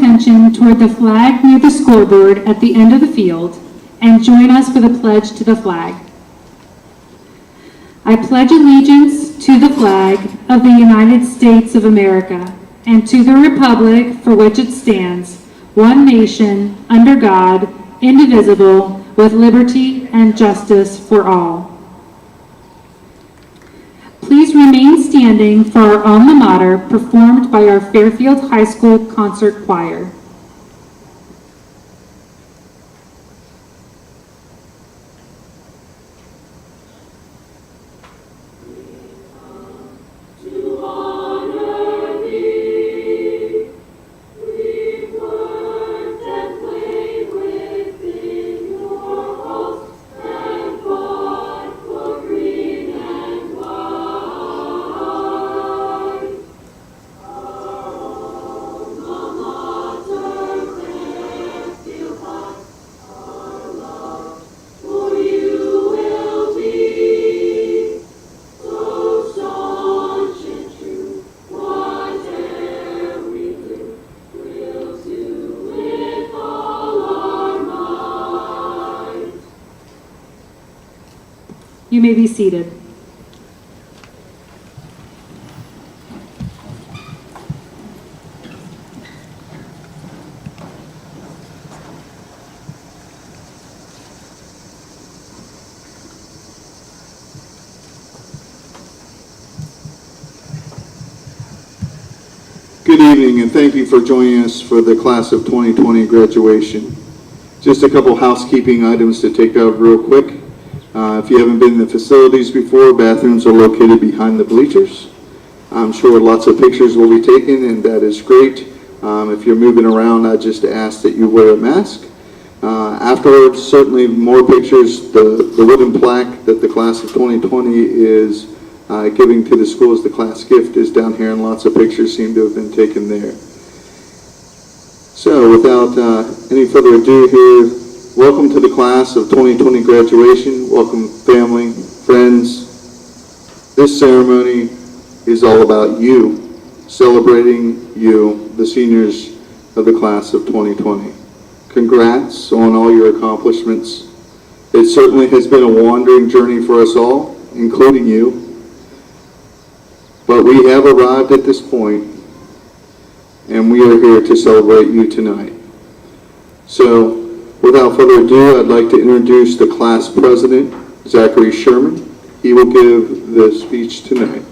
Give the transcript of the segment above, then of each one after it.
attention toward the flag near the scoreboard at the end of the field and join us for the pledge to the flag. I pledge allegiance to the flag of the United States of America and to the republic for which it stands, one nation, under God, indivisible, with liberty and justice for all. Please remain standing for our alma mater performed by our Fairfield High School Concert Choir. You may be seated. Good evening, and thank you for joining us for the class of 2020 graduation. Just a couple housekeeping items to take out real quick. If you haven't been in the facilities before, bathrooms are located behind the bleachers. I'm sure lots of pictures will be taken, and that is great. If you're moving around, I just ask that you wear a mask. Afterwards, certainly more pictures. The wooden plaque that the class of 2020 is giving to the school as the class gift is down here, and lots of pictures seem to have been taken there. So without any further ado here, welcome to the class of 2020 graduation. Welcome family, friends. This ceremony is all about you, celebrating you, the seniors of the class of 2020. Congrats on all your accomplishments. It certainly has been a wandering journey for us all, including you. But we have arrived at this point, and we are here to celebrate you tonight. So, without further ado, I'd like to introduce the class president, Zachary Sherman. He will give the speech tonight.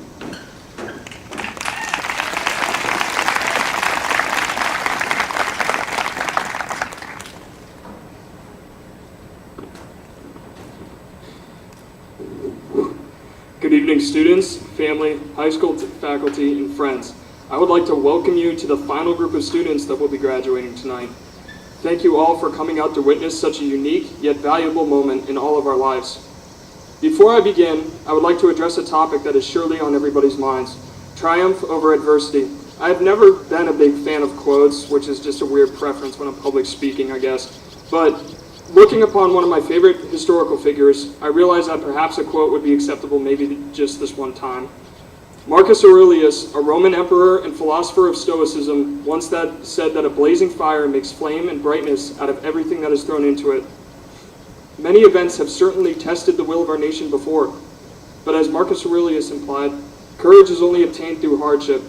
Good evening, students, family, high school faculty, and friends. I would like to welcome you to the final group of students that will be graduating tonight. Thank you all for coming out to witness such a unique yet valuable moment in all of our lives. Before I begin, I would like to address a topic that is surely on everybody's minds: triumph over adversity. I have never been a big fan of quotes, which is just a weird preference when I'm public speaking, I guess. But looking upon one of my favorite historical figures, I realized that perhaps a quote would be acceptable maybe just this one time. Marcus Aurelius, a Roman emperor and philosopher of Stoicism, once said that a blazing fire makes flame and brightness out of everything that is thrown into it. Many events have certainly tested the will of our nation before, but as Marcus Aurelius implied, courage is only obtained through hardship.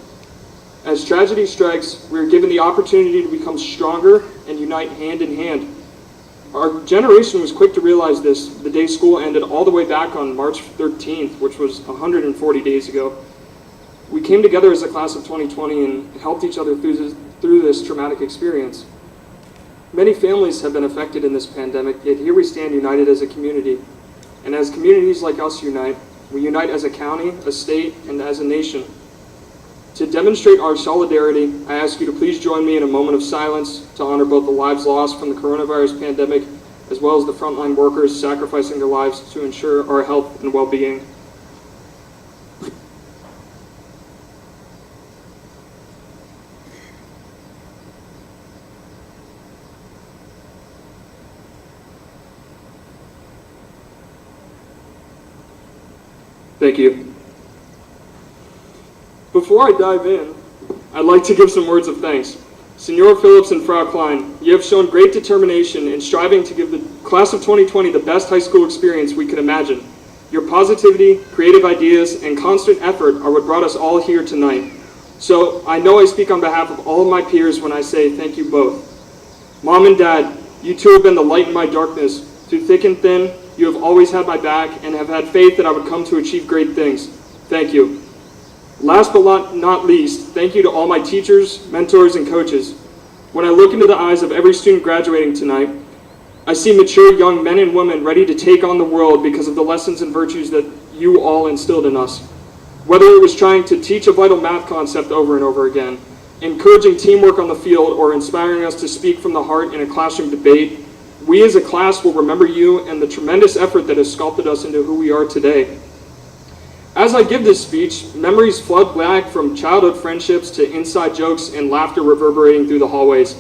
As tragedy strikes, we are given the opportunity to become stronger and unite hand in hand. Our generation was quick to realize this the day school ended all the way back on March 13th, which was 140 days ago. We came together as a class of 2020 and helped each other through this traumatic experience. Many families have been affected in this pandemic, yet here we stand united as a community. And as communities like us unite, we unite as a county, a state, and as a nation. To demonstrate our solidarity, I ask you to please join me in a moment of silence to honor both the lives lost from the coronavirus pandemic, as well as the frontline workers sacrificing their lives to ensure our health and well-being. Thank you. Before I dive in, I'd like to give some words of thanks. Senor Phillips and Frau Klein, you have shown great determination in striving to give the class of 2020 the best high school experience we could imagine. Your positivity, creative ideas, and constant effort are what brought us all here tonight. So I know I speak on behalf of all of my peers when I say thank you both. Mom and Dad, you two have been the light in my darkness. Through thick and thin, you have always had my back and have had faith that I would come to achieve great things. Thank you. Last but not least, thank you to all my teachers, mentors, and coaches. When I look into the eyes of every student graduating tonight, I see mature young men and women ready to take on the world because of the lessons and virtues that you all instilled in us. Whether it was trying to teach a vital math concept over and over again, encouraging teamwork on the field, or inspiring us to speak from the heart in a classroom debate, we as a class will remember you and the tremendous effort that has sculpted us into who we are today. As I give this speech, memories flood back from childhood friendships to inside jokes and laughter reverberating through the hallways.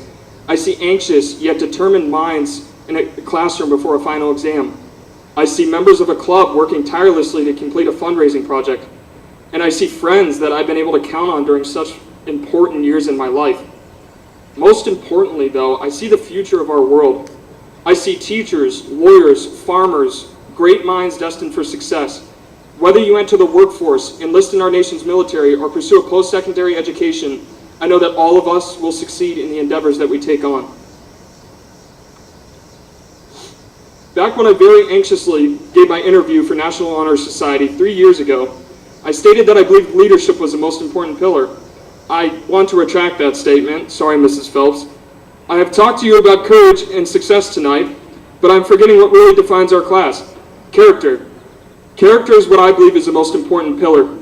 I see anxious yet determined minds in a classroom before a final exam. I see members of a club working tirelessly to complete a fundraising project. And I see friends that I've been able to count on during such important years in my life. Most importantly, though, I see the future of our world. I see teachers, lawyers, farmers, great minds destined for success. Whether you enter the workforce, enlist in our nation's military, or pursue a post-secondary education, I know that all of us will succeed in the endeavors that we take on. Back when I very anxiously gave my interview for National Honor Society 3 years ago, I stated that I believed leadership was the most important pillar. I want to retract that statement. Sorry, Mrs. Phelps. I have talked to you about courage and success tonight, but I'm forgetting what really defines our class: character. Character is what I believe is the most important pillar.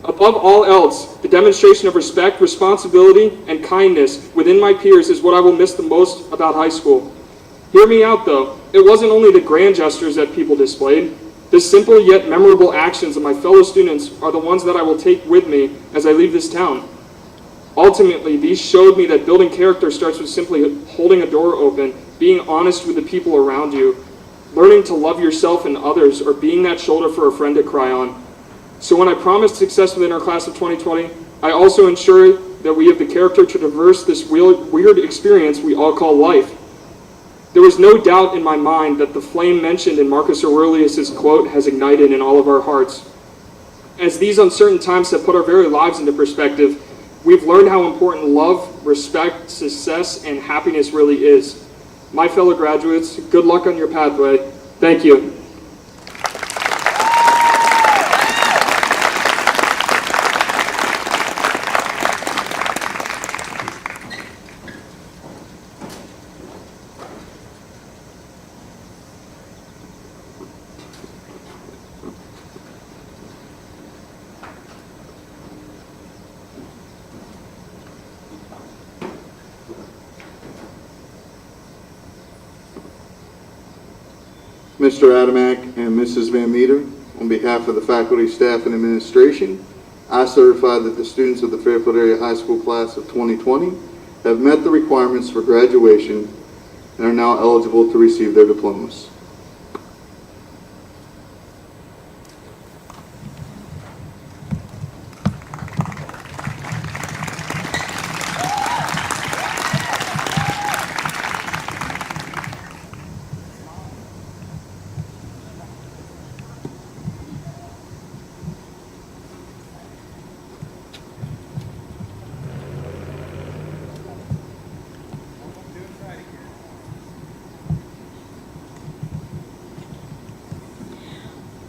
Above all else, the demonstration of respect, responsibility, and kindness within my peers is what I will miss the most about high school. Hear me out, though. It wasn't only the grand gestures that people displayed. The simple yet memorable actions of my fellow students are the ones that I will take with me as I leave this town. Ultimately, these showed me that building character starts with simply holding a door open, being honest with the people around you, learning to love yourself and others, or being that shoulder for a friend to cry on. So when I promised success within our class of 2020, I also ensure that we have the character to traverse this weird experience we all call life. There was no doubt in my mind that the flame mentioned in Marcus Aurelius' quote has ignited in all of our hearts. As these uncertain times have put our very lives into perspective, we've learned how important love, respect, success, and happiness really is. My fellow graduates, good luck on your pathway. Thank you. Mr. Adamak and Mrs. Van Meter, on behalf of the faculty, staff, and administration, I certify that the students of the Fairfield Area High School class of 2020 have met the requirements for graduation and are now eligible to receive their diplomas.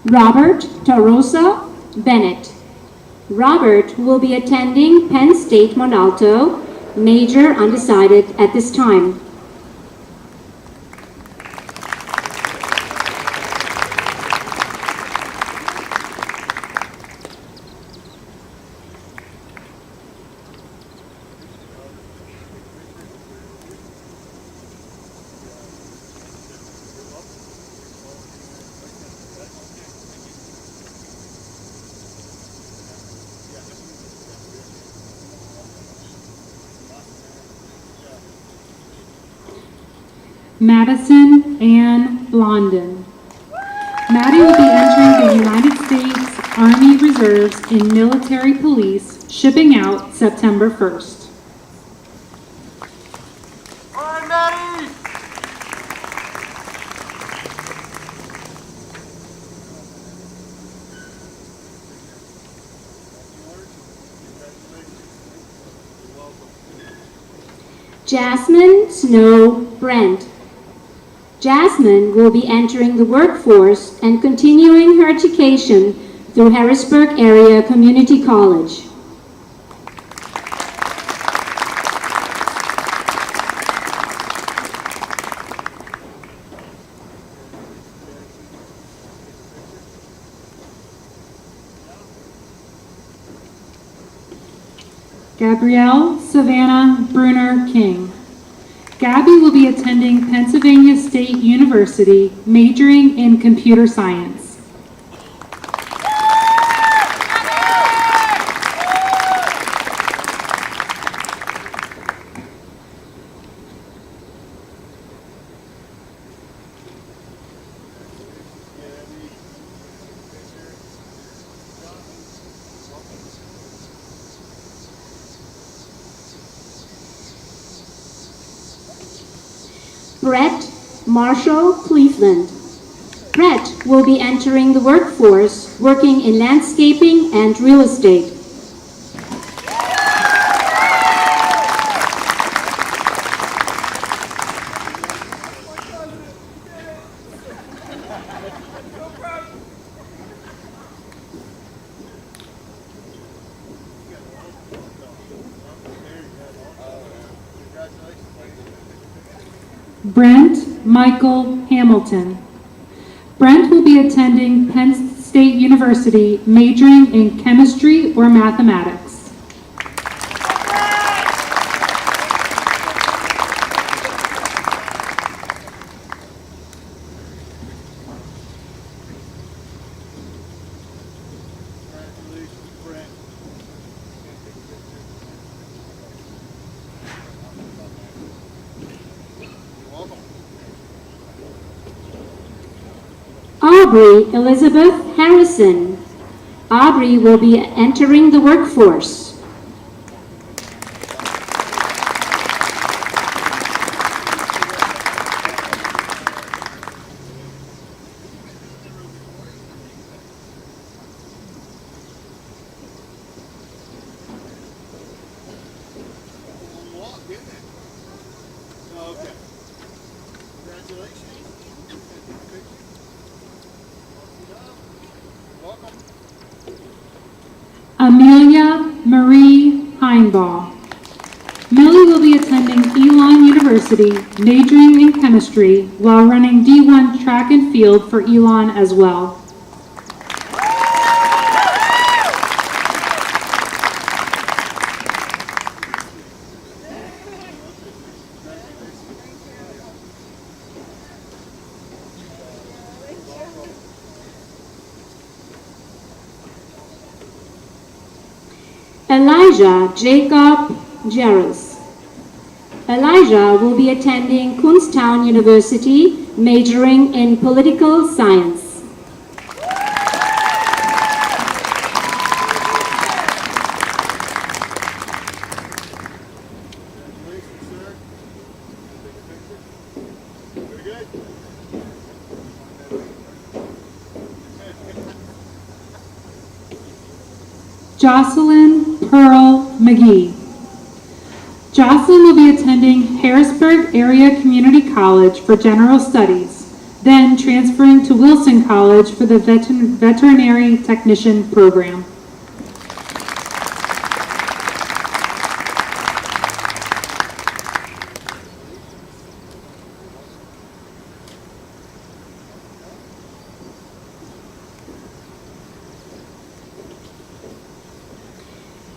Robert Tarosa Bennett. Robert will be attending Penn State Monalto, major undecided at this time. Madison Ann Blondin. Maddie will be entering the United States Army Reserves in military police, shipping out September 1st. Jasmine Snow Brent. Jasmine will be entering the workforce and continuing her education through Harrisburg Area Community College. Gabrielle Savannah Bruner King. Gabby will be attending Pennsylvania State University, majoring in computer science. Brett Marshall Cleveland. Brett will be entering the workforce, working in landscaping and real estate. Brent Michael Hamilton. Brent will be attending Penn State University, majoring in chemistry or mathematics. Aubrey Elizabeth Harrison. Aubrey will be entering the workforce. Amelia Marie Heinbaugh. Millie will be attending Elon University, majoring in chemistry, while running D1 track and field for Elon as well. Elijah Jacob Jaros. Elijah will be attending Kutztown University, majoring in political science. Jocelyn Pearl McGee. Jocelyn will be attending Harrisburg Area Community College for General Studies, then transferring to Wilson College for the Veterinary Technician program.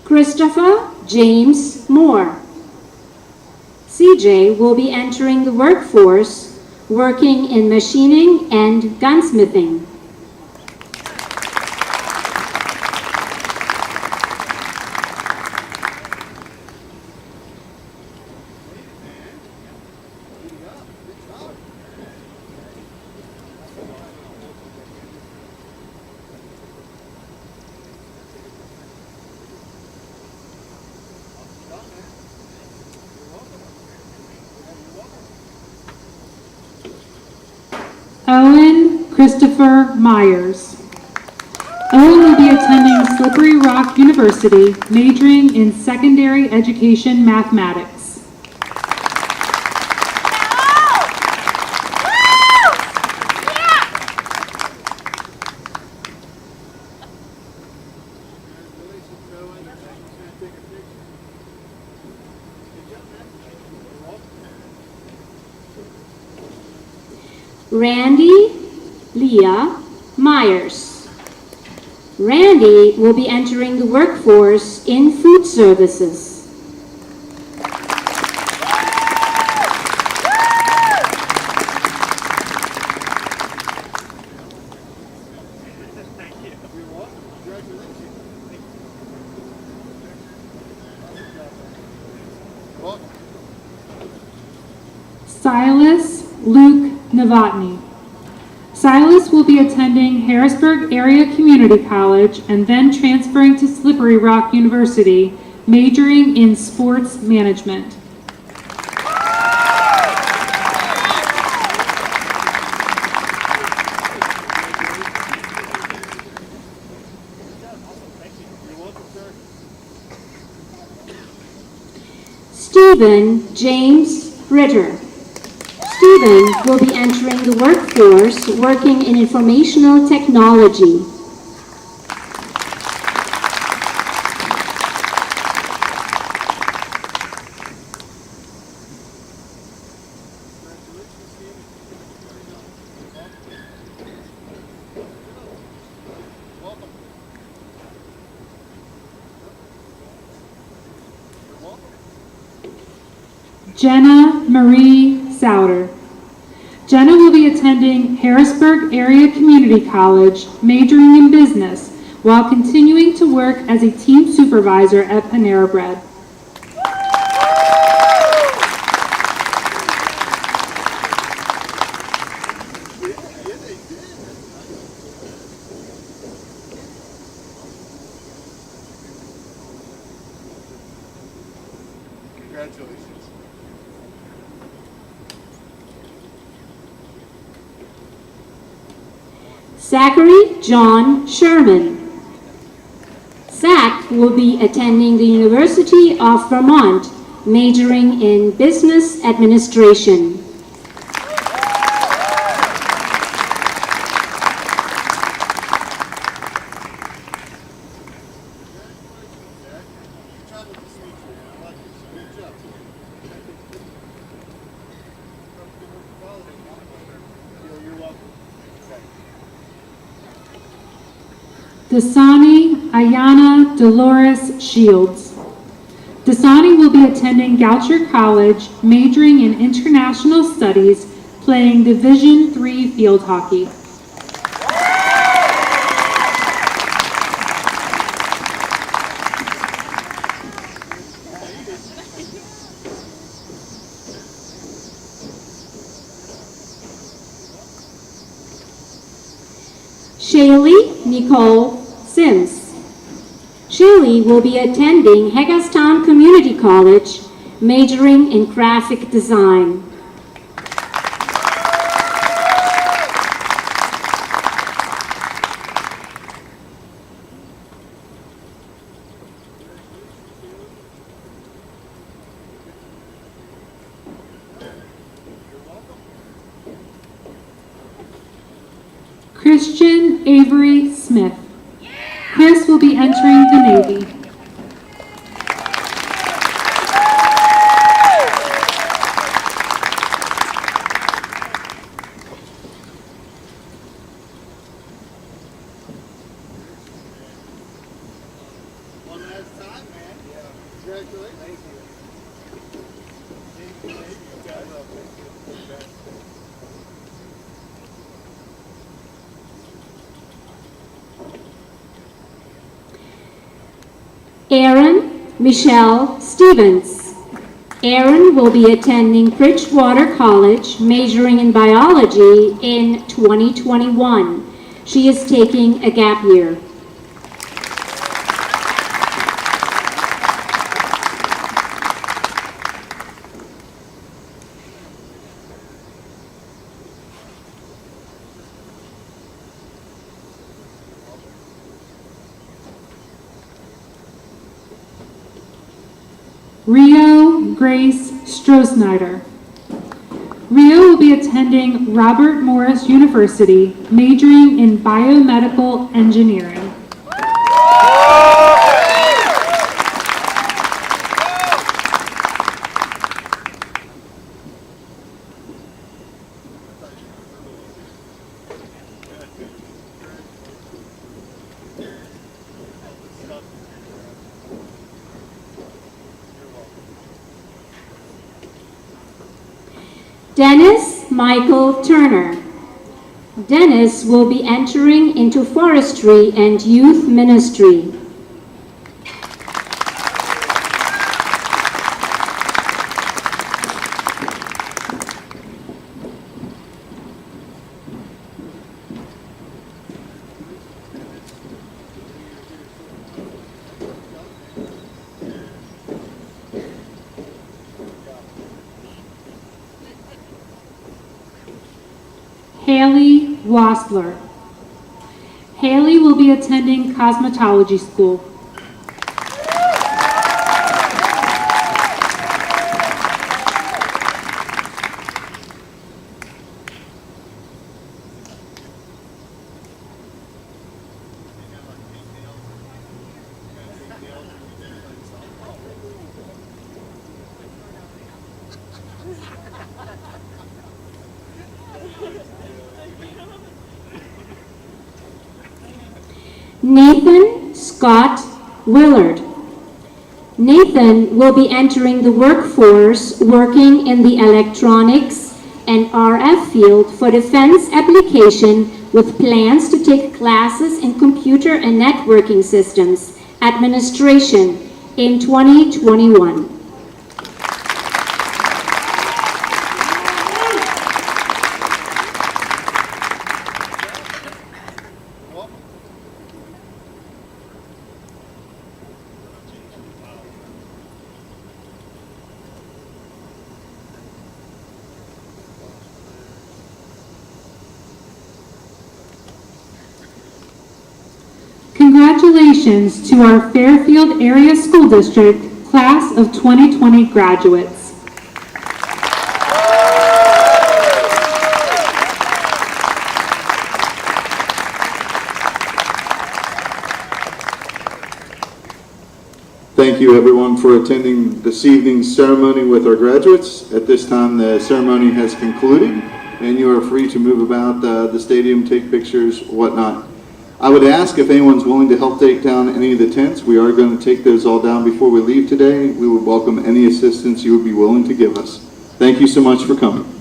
Christopher James Moore. CJ will be entering the workforce, working in machining and gunsmithing. Owen Christopher Myers. Owen will be attending Slippery Rock University, majoring in secondary education mathematics. Randy Leah Myers. Randy will be entering the workforce in food services. Silas Luke Novotny. Silas will be attending Harrisburg Area Community College and then transferring to Slippery Rock University, majoring in sports management. Stephen James Ritter. Stephen will be entering the workforce working in informational technology. Jenna Marie Souter. Jenna will be attending Harrisburg Area Community College, majoring in business, while continuing to work as a team supervisor at Panera Bread. Congratulations. Zachary John Sherman. Zach will be attending the University of Vermont, majoring in business administration. Dasani Ayana Dolores Shields. Dasani will be attending Goucher College, majoring in international studies, playing Division III field hockey. Shaylee Nicole Sims. Shaylee will be attending Hagerstown Community College, majoring in graphic design. Christian Avery Smith. Chris will be entering the Navy. One last time, man. Yeah. Congratulations. Thank you. Aaron Michelle Stevens. Aaron will be attending Bridgewater College, majoring in biology in 2021. She is taking a gap year. Rio Grace Strohsnyder. Rio will be attending Robert Morris University, majoring in biomedical engineering. Dennis Michael Turner. Dennis will be entering into forestry and youth ministry. Haley Wassler. Haley will be attending cosmetology school. Nathan Scott Willard. Nathan will be entering the workforce working in the electronics and RF field for defense application with plans to take classes in computer and networking systems administration in 2021. Congratulations to our Fairfield Area School District Class of 2020 graduates. Thank you, everyone, for attending this evening's ceremony with our graduates. At this time, the ceremony has concluded, and you are free to move about the stadium, take pictures, whatnot. I would ask if anyone's willing to help take down any of the tents. We are going to take those all down before we leave today. We would welcome any assistance you would be willing to give us. Thank you so much for coming.